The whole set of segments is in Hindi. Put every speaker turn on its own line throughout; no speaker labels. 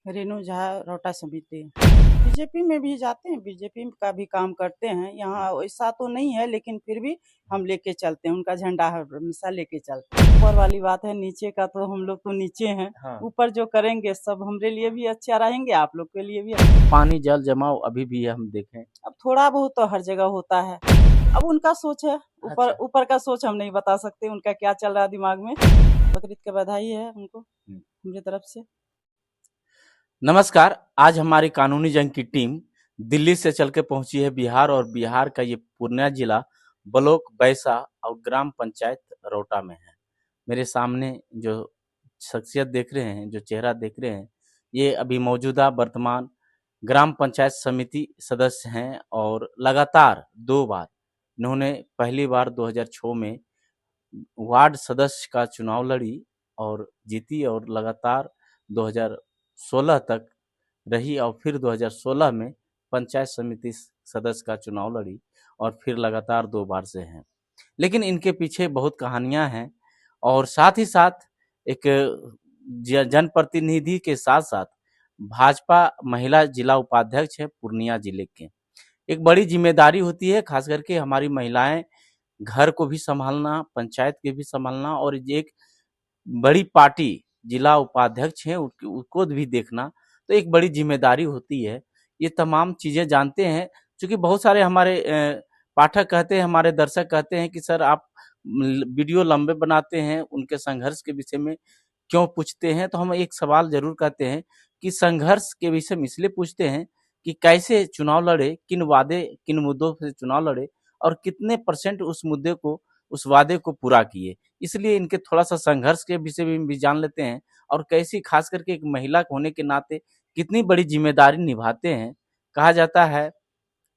रेणु झा, रोटा समिति। बीजेपी में भी जाते हैं, बीजेपी का भी काम करते हैं। यहाँ ऐसा तो नहीं है, लेकिन फिर भी हम लेके चलते हैं, उनका झंडा हमेशा लेके चलते हैं। ऊपर वाली बात है, नीचे का तो हम लोग तो नीचे हैं।
हाँ।
ऊपर जो करेंगे सब हमरे लिए भी अच्छा रहेंगे, आप लोग के लिए भी।
पानी जल जमाव अभी भी है, हम देखें।
अब थोड़ा बहुत तो हर जगह होता है, अब उनका सोच है। ऊपर
अच्छा।
ऊपर का सोच हम नहीं बता सकते, उनका क्या चल रहा है दिमाग में। बकरीद का बधाई है उनको हमारी तरफ से।
नमस्कार, आज हमारी कानूनी जंग की टीम दिल्ली से चल के पहुंची है बिहार, और बिहार का ये पूर्णिया जिला ब्लॉक बैसा और ग्राम पंचायत रोटा में है। मेरे सामने जो शख्सियत देख रहे हैं, जो चेहरा देख रहे हैं, ये अभी मौजूदा वर्तमान ग्राम पंचायत समिति सदस्य हैं, और लगातार 2 बार इन्होंने पहली बार 2006 में वार्ड सदस्य का चुनाव लड़ी और जीती, और लगातार 2016 तक रही, और फिर 2016 में पंचायत समिति सदस्य का चुनाव लड़ी, और फिर लगातार 2 बार से हैं। लेकिन इनके पीछे बहुत कहानियां हैं, और साथ ही साथ एक जनप्रतिनिधि के साथ साथ भाजपा महिला जिला उपाध्यक्ष है पूर्णिया जिले के। एक बड़ी जिम्मेदारी होती है, खास करके हमारी महिलाएं घर को भी संभालना, पंचायत के भी संभालना, और एक बड़ी पार्टी जिला उपाध्यक्ष है उसको भी देखना, तो एक बड़ी जिम्मेदारी होती है। ये तमाम चीजें जानते हैं, क्योंकि बहुत सारे हमारे पाठक कहते हैं, हमारे दर्शक कहते हैं कि सर आप वीडियो लंबे बनाते हैं, उनके संघर्ष के विषय में क्यों पूछते हैं। तो हम एक सवाल जरूर कहते हैं कि संघर्ष के विषय में इसलिए पूछते हैं कि कैसे चुनाव लड़े, किन वादे किन मुद्दों से चुनाव लड़े, और कितने परसेंट उस मुद्दे को, उस वादे को पूरा किए। इसलिए इनके थोड़ा सा संघर्ष के विषय में भी जान लेते हैं, और कैसी, खास करके एक महिला होने के नाते कितनी बड़ी जिम्मेदारी निभाते हैं। कहा जाता है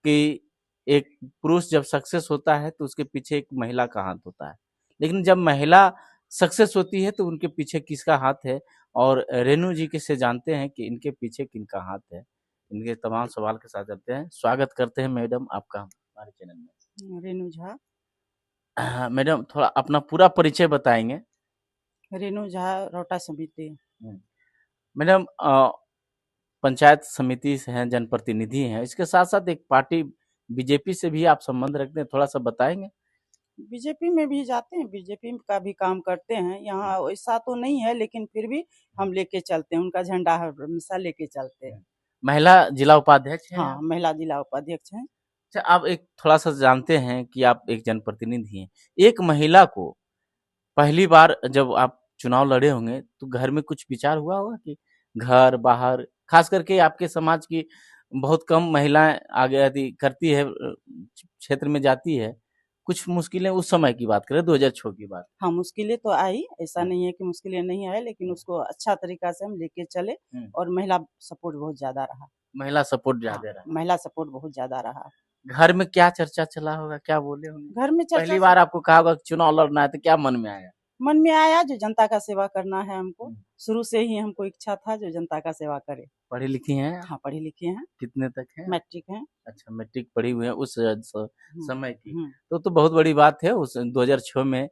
कि एक पुरुष जब सक्सेस होता है तो उसके पीछे एक महिला का हाथ होता है, लेकिन जब महिला सक्सेस होती है तो उनके पीछे किसका हाथ है। और रेणु जी के से जानते हैं कि इनके पीछे किनका हाथ है। इनके तमाम सवाल के साथ चलते हैं। स्वागत करते हैं मैडम आपका हमारे चैनल में।
रेणु झा।
मैडम थोड़ा अपना पूरा परिचय बताएंगे।
रेणु झा, रोटा समिति।
मैडम पंचायत समिति से हैं, जनप्रतिनिधि हैं, इसके साथ साथ एक पार्टी बीजेपी से भी आप संबंध रखते हैं, थोड़ा सा बताएंगे।
बीजेपी में भी जाते हैं, बीजेपी का भी काम करते हैं। यहाँ ऐसा तो नहीं है, लेकिन फिर भी हम लेके चलते हैं, उनका झंडा हमेशा लेके चलते हैं।
महिला जिला उपाध्यक्ष हैं।
हाँ, महिला जिला उपाध्यक्ष हैं।
अच्छा, आप एक थोड़ा सा जानते हैं कि आप एक जनप्रतिनिधि हैं, एक महिला को पहली बार जब आप चुनाव लड़े होंगे तो घर में कुछ विचार हुआ होगा कि घर बाहर, खास करके आपके समाज की बहुत कम महिलाएं आगे आती करती है, क्षेत्र में जाती है। कुछ मुश्किलें उस समय की बात करें, 2006 की बात।
हाँ, मुश्किलें तो आई, ऐसा नहीं है कि मुश्किलें नहीं आई, लेकिन उसको अच्छा तरीका से हम लेके चले, और महिला सपोर्ट बहुत ज्यादा रहा।
महिला सपोर्ट
हाँ,
ज्यादा रहा।
महिला सपोर्ट बहुत ज्यादा रहा।
घर में क्या चर्चा चला होगा, क्या बोले होंगे?
घर में
पहली
चर्चा
बार आपको कहा होगा कि चुनाव लड़ना है, तो क्या मन में आया?
मन में आया, जो जनता का सेवा करना है हमको। शुरू से ही हमको इच्छा था जो जनता का सेवा करे।
पढ़ी लिखी हैं?
हाँ, पढ़ी लिखी हैं।
कितने तक हैं?
मैट्रिक हैं।
अच्छा, मैट्रिक पढ़ी हुई है उस समय की।
हम्म।
तो बहुत बड़ी बात है उस 2006 में।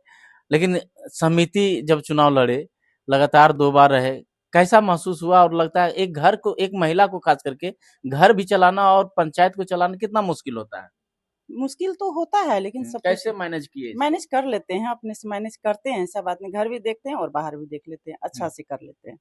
लेकिन समिति जब चुनाव लड़े, लगातार 2 बार रहे, कैसा महसूस हुआ? और लगता है एक घर को, एक महिला को खास करके घर भी चलाना और पंचायत को चलाना कितना मुश्किल होता है?
मुश्किल तो होता है, लेकिन सब
कैसे मैनेज किए?
मैनेज कर लेते हैं, अपने से मैनेज करते हैं। सब आदमी घर भी देखते हैं और बाहर भी देख लेते हैं, अच्छा से कर लेते हैं।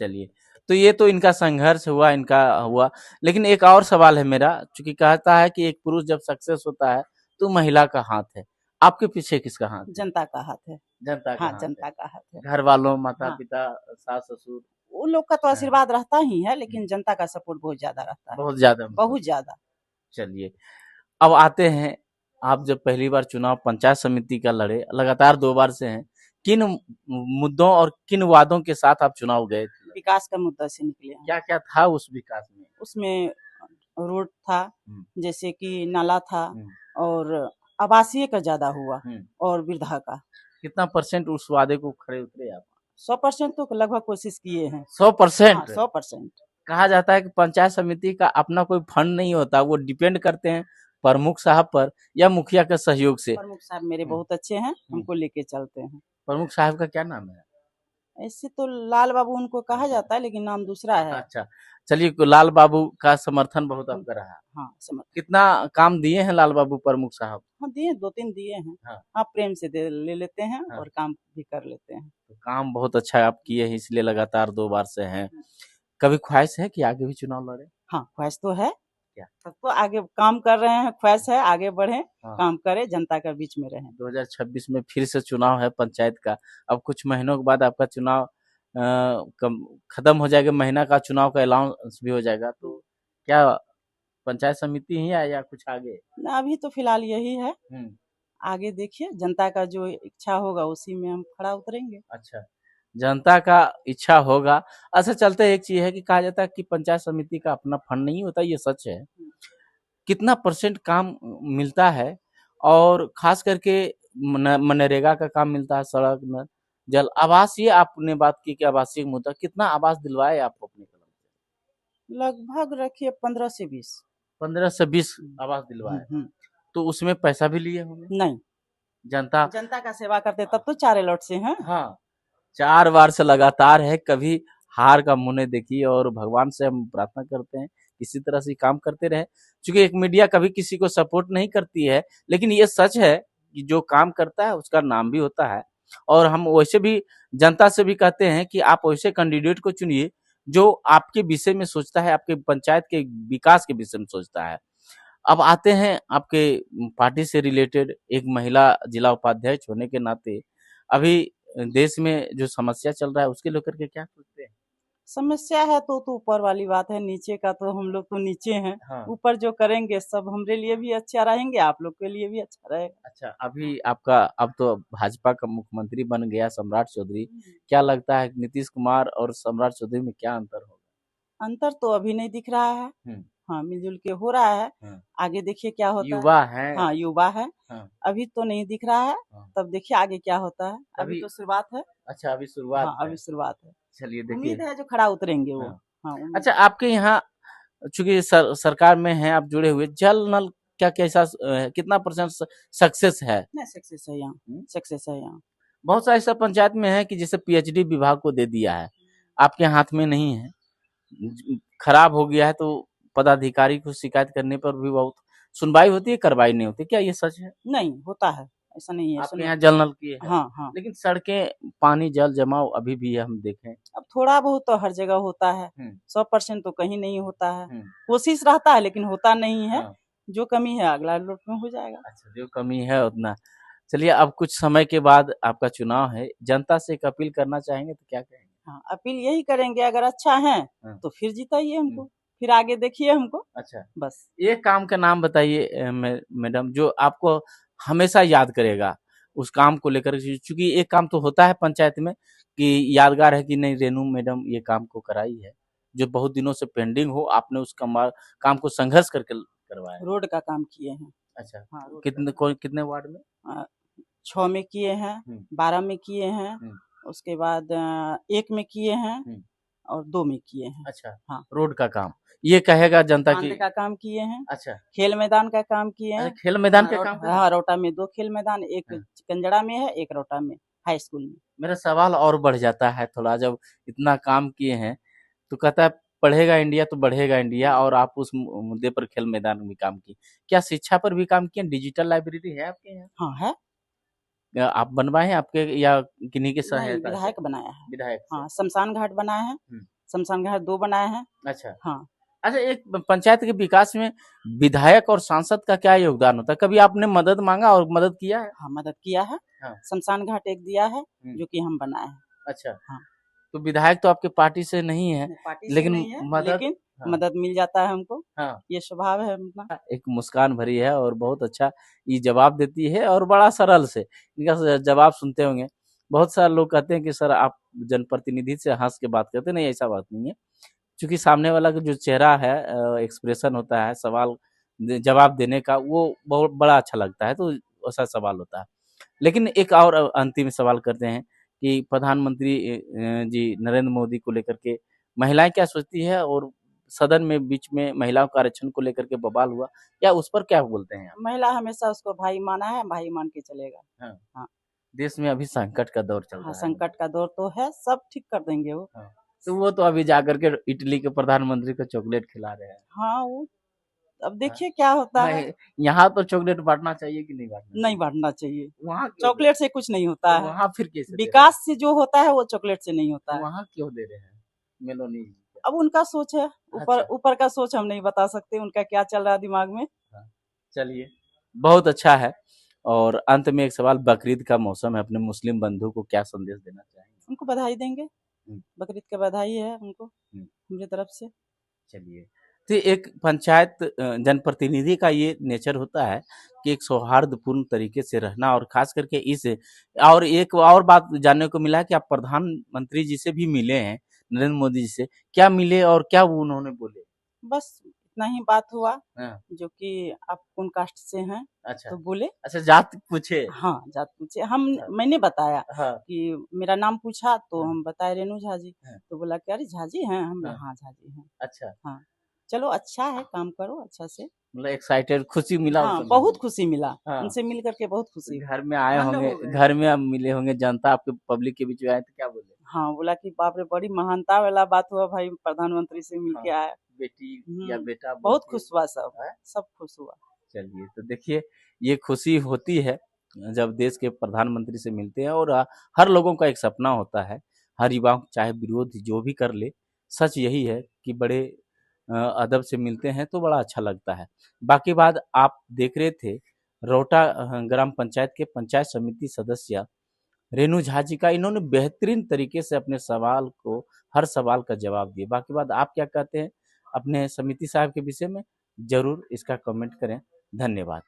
चलिए, तो ये तो इनका संघर्ष हुआ, इनका हुआ। लेकिन एक और सवाल है मेरा, चूंकि कहता है कि एक पुरुष जब सक्सेस होता है तो महिला का हाथ है, आपके पीछे किसका हाथ है?
जनता का हाथ है।
जनता का
हाँ,
हाथ
जनता
है।
का हाथ है।
घर वालों, माता
हाँ,
पिता, सास ससुर,
उन लोग का तो आशीर्वाद रहता ही है, लेकिन जनता का सपोर्ट बहुत ज्यादा रहता है,
बहुत ज्यादा।
बहुत ज्यादा।
चलिए, अब आते हैं, आप जब पहली बार चुनाव पंचायत समिति का लड़े, लगातार 2 बार से हैं, किन मुद्दों और किन वादों के साथ आप चुनाव गए थे?
विकास का मुद्दा से निकले हैं।
क्या क्या था उस विकास में?
उसमें रोड था, जैसे कि नाला था, और आवासीय का ज्यादा हुआ, और वृद्धा का।
कितना परसेंट उस वादे को खड़े उतरे आप?
100% तो लगभग कोशिश किए हैं।
100%?
100%।
कहा जाता है कि पंचायत समिति का अपना कोई फंड नहीं होता, वो डिपेंड करते हैं प्रमुख साहब पर या मुखिया के सहयोग से।
प्रमुख साहब मेरे बहुत अच्छे हैं, हमको लेके चलते हैं।
प्रमुख साहब का क्या नाम है?
ऐसे तो लाल बाबू उनको कहा जाता है, लेकिन नाम दूसरा है।
अच्छा, चलिए लाल बाबू का समर्थन बहुत आपका रहा।
हाँ, समझ।
कितना काम दिए हैं लाल बाबू प्रमुख साहब?
हाँ, दिए, 2-3 दिए हैं।
हाँ।
हाँ, प्रेम से ले लेते हैं
हाँ।
और काम भी कर लेते हैं।
तो काम बहुत अच्छा आप किए हैं, इसलिए लगातार 2 बार से हैं। कभी ख्वाहिश है कि आगे भी चुनाव लड़े?
हाँ, ख्वाहिश तो है।
क्या?
तब तो आगे काम कर रहे हैं, ख्वाहिश है आगे बढ़ें,
हाँ।
काम करें, जनता के बीच में रहें।
2026 में फिर से चुनाव है पंचायत का। अब कुछ महीनों के बाद आपका चुनाव खत्म हो जाएगा, महीना का चुनाव का अनाउंस भी हो जाएगा। तो क्या पंचायत समिति ही है या कुछ आगे?
ना, अभी तो फिलहाल यही है।
हम्म।
आगे देखिए, जनता का जो इच्छा होगा उसी में हम खड़ा उतरेंगे।
अच्छा, जनता का इच्छा होगा। अच्छा, चलते एक चीज है कि कहा जाता है कि पंचायत समिति का अपना फंड नहीं होता, ये सच है? कितना परसेंट काम मिलता है? और खास करके मनरेगा का काम मिलता है, सड़क न जल आवास, ये आपने बात की कि आवासीय मुद्दा, कितना आवास दिलवाए आप अपने कलम से?
लगभग रखिए 15 से 20।
15 से 20 आवास दिलवाए। तो उसमें पैसा भी लिए होंगे?
नहीं,
जनता
जनता का सेवा करते तब तो 4 अलॉट से हैं।
हाँ, 4 बार से लगातार है, कभी हार का मुंह नहीं देखी और भगवान से हम प्रार्थना करते हैं इसी तरह से काम करते रहे। क्योंकि एक मीडिया कभी किसी को सपोर्ट नहीं करती है, लेकिन ये सच है कि जो काम करता है उसका नाम भी होता है। और हम वैसे भी जनता से भी कहते हैं कि आप वैसे कैंडिडेट को चुनिए जो आपके विषय में सोचता है, आपके पंचायत के विकास के विषय में सोचता है। अब आते हैं आपके पार्टी से रिलेटेड, एक महिला जिला उपाध्यक्ष होने के नाते अभी देश में जो समस्या चल रहा है उसके लेकर के क्या सोचते हैं?
समस्या है तो ऊपर वाली बात है, नीचे का तो हम लोग तो नीचे हैं।
हाँ।
ऊपर जो करेंगे सब हमरे लिए भी अच्छा रहेंगे, आप लोग के लिए भी अच्छा रहेगा।
अच्छा, अभी आपका अब तो भाजपा का मुख्यमंत्री बन गया सम्राट चौधरी। क्या लगता है नीतीश कुमार और सम्राट चौधरी में क्या अंतर होगा?
अंतर तो अभी नहीं दिख रहा है। हाँ, मिलजुल के हो रहा है।
हाँ।
आगे देखिए क्या होता है।
युवा है।
हाँ, युवा है।
हाँ।
अभी तो नहीं दिख रहा है।
हाँ।
तब देखिए आगे क्या होता है। अभी तो शुरुआत है।
अच्छा, अभी शुरुआत
हाँ,
है।
अभी शुरुआत है।
चलिए देखिए।
उम्मीद है जो खड़ा उतरेंगे वो।
हाँ।
हाँ, उम्मीद।
अच्छा, आपके यहाँ चूंकि सरकार में हैं आप जुड़े हुए, जल नल क्या कैसा कितना परसेंट सक्सेस है?
नहीं, सक्सेस है यहाँ, सक्सेस है यहाँ।
बहुत सारे ऐसा पंचायत में है कि जैसे पीएचडी विभाग को दे दिया है, आपके हाथ में नहीं है, खराब हो गया है, तो पदाधिकारी को शिकायत करने पर भी बहुत सुनवाई होती है, कार्रवाई नहीं होती। क्या ये सच है?
नहीं होता है, ऐसा नहीं है।
आपके यहाँ जल नल की है?
हाँ, हाँ।
लेकिन सड़कें, पानी, जल जमाव अभी भी है, हम देखें।
अब थोड़ा बहुत तो हर जगह होता है। 100% तो कहीं नहीं होता है। कोशिश रहता है लेकिन होता नहीं है। जो कमी है अगला लोट में हो जाएगा।
अच्छा, जो कमी है उतना। चलिए, अब कुछ समय के बाद आपका चुनाव है, जनता से एक अपील करना चाहेंगे तो क्या कहेंगे?
हाँ, अपील यही करेंगे, अगर अच्छा है तो फिर जिताइए हमको, फिर आगे देखिए हमको।
अच्छा,
बस
एक काम का नाम बताइए मैडम, जो आपको हमेशा याद करेगा उस काम को लेकर। क्योंकि एक काम तो होता है पंचायत में कि यादगार है कि नहीं, रेनू मैडम ये काम को कराई है, जो बहुत दिनों से पेंडिंग हो, आपने उस काम को संघर्ष करके करवाया।
रोड का काम किए हैं।
अच्छा।
हाँ,
कितने वार्ड में?
6 में किए हैं, 12 में किए हैं, उसके बाद 1 में किए हैं और 2 में किए हैं।
अच्छा।
हाँ,
रोड का काम ये कहेगा जनता की।
का काम किए हैं।
अच्छा।
खेल मैदान का काम किए हैं।
खेल मैदान का काम।
हाँ, रोटा में 2 खेल मैदान, एक कंजड़ा में है, एक रोटा में हाई स्कूल में।
मेरा सवाल और बढ़ जाता है थोड़ा, जब इतना काम किए हैं तो कहता है पढ़ेगा इंडिया तो बढ़ेगा इंडिया, और आप उस मुद्दे पर खेल मैदान में काम किए। क्या शिक्षा पर भी काम किए? डिजिटल लाइब्रेरी है आपके यहाँ?
हाँ, है।
आप बनवाए हैं आपके या किन्हीं के सहायता?
विधायक बनाया है।
विधायक।
हाँ, शमशान घाट बनाए हैं। शमशान घाट 2 बनाए हैं।
अच्छा।
हाँ।
अच्छा, एक पंचायत के विकास में विधायक और सांसद का क्या योगदान होता है? कभी आपने मदद मांगा और मदद किया है?
हाँ, मदद किया है।
हाँ।
शमशान घाट एक दिया है जो कि हम बनाए हैं।
अच्छा।
हाँ।
तो विधायक तो आपके पार्टी से नहीं है, लेकिन
लेकिन मदद मिल जाता है हमको।
हाँ।
ये स्वभाव है अपना।
एक मुस्कान भरी है और बहुत अच्छा ये जवाब देती है, और बड़ा सरल से इनका जवाब सुनते होंगे। बहुत सारे लोग कहते हैं कि सर आप जनप्रतिनिधि से हंस के बात करते, नहीं ऐसा बात नहीं है। क्योंकि सामने वाला का जो चेहरा है, एक्सप्रेशन होता है सवाल जवाब देने का, वो बहुत बड़ा अच्छा लगता है, तो ऐसा सवाल होता है। लेकिन एक और अंतिम सवाल करते हैं कि प्रधानमंत्री जी नरेंद्र मोदी को लेकर के महिलाएं क्या सोचती है, और सदन में बीच में महिलाओं का आरक्षण को लेकर के बवाल हुआ, क्या उस पर क्या बोलते हैं आप?
महिला हमेशा उसको भाई माना है, भाई मान के चलेगा।
हाँ।
हाँ।
देश में अभी संकट का दौर चल
हाँ,
रहा है।
संकट का दौर तो है, सब ठीक कर देंगे वो।
हाँ, तो वो तो अभी जाकर के इटली के प्रधानमंत्री को चॉकलेट खिला रहे हैं।
हाँ, वो अब
हाँ,
देखिए क्या होता है।
नहीं, यहाँ तो चॉकलेट बांटना चाहिए कि नहीं बांटना
नहीं
चाहिए?
बांटना चाहिए,
वहाँ क्यों दे
चॉकलेट से कुछ नहीं होता
तो
है।
वहाँ फिर कैसे दे रहे हैं?
विकास से जो होता है वो चॉकलेट से नहीं होता
तो
है।
वहाँ क्यों दे रहे हैं मेलोनी?
अब उनका सोच है, ऊपर
अच्छा,
ऊपर का सोच हम नहीं बता सकते, उनका क्या चल रहा है दिमाग में।
हाँ, चलिए, बहुत अच्छा है। और अंत में एक सवाल, बकरीद का मौसम है, अपने मुस्लिम बंधु को क्या संदेश देना चाहेंगे?
उनको बधाई देंगे,
हुँ,
बकरीद की बधाई है उनको
हुँ,
मेरी तरफ से।
चलिए। तो एक पंचायत जनप्रतिनिधि का ये नेचर होता है कि एक सौहार्दपूर्ण तरीके से रहना, और ख़ास करके इस और एक और बात जानने को मिला है कि आप प्रधानमंत्री जी से भी मिले हैं, नरेंद्र मोदी जी से। क्या मिले और क्या वो उन्होंने बोले?
बस इतना ही बात हुआ,
हाँ,
जो कि आप कौन कास्ट से हैं,
अच्छा।
तो बोले।
अच्छा, जात पूछे?
हाँ, जात पूछे, हम
हाँ,
मैंने बताया
हाँ,
कि मेरा नाम पूछा तो
हाँ,
हम बताए रेणु झा जी,
हाँ,
तो बोला कि अरे झा जी हैं, हम बोले
हाँ,
हाँ झा जी हैं।
अच्छा।
हाँ, चलो अच्छा है, काम करो अच्छा से।
मतलब एक्साइटेड, खुशी मिला उस
हाँ,
समय
बहुत
में?
खुशी मिला,
हाँ,
उनसे मिल करके बहुत खुशी।
घर में आए
धन्य
होंगे,
हो गए।
घर में अब मिले होंगे, जनता आपके पब्लिक के बीच में आए तो क्या बोले?
हाँ, बोला कि बाप रे बड़ी महानता वाला बात हुआ भाई, प्रधानमंत्री से मिल
हाँ,
के आया।
बेटी या बेटा बोल
बहुत
के
खुश हुआ सब,
हैं?
सब खुश हुआ।
चलिए, तो देखिए, ये खुशी होती है जब देश के प्रधानमंत्री से मिलते हैं, और हर लोगों का एक सपना होता है, हर युवा चाहे विरोध जो भी कर ले, सच यही है कि बड़े अदब से मिलते हैं तो बड़ा अच्छा लगता है। बाकी बात आप देख रहे थे, रौटा ग्राम पंचायत के पंचायत समिति सदस्य रेणु झा जी का, इन्होंने बेहतरीन तरीके से अपने सवाल को, हर सवाल का जवाब दिया। बाकी बात आप क्या कहते हैं अपने समिति साहब के विषय में, ज़रूर इसका कमेंट करें। धन्यवाद।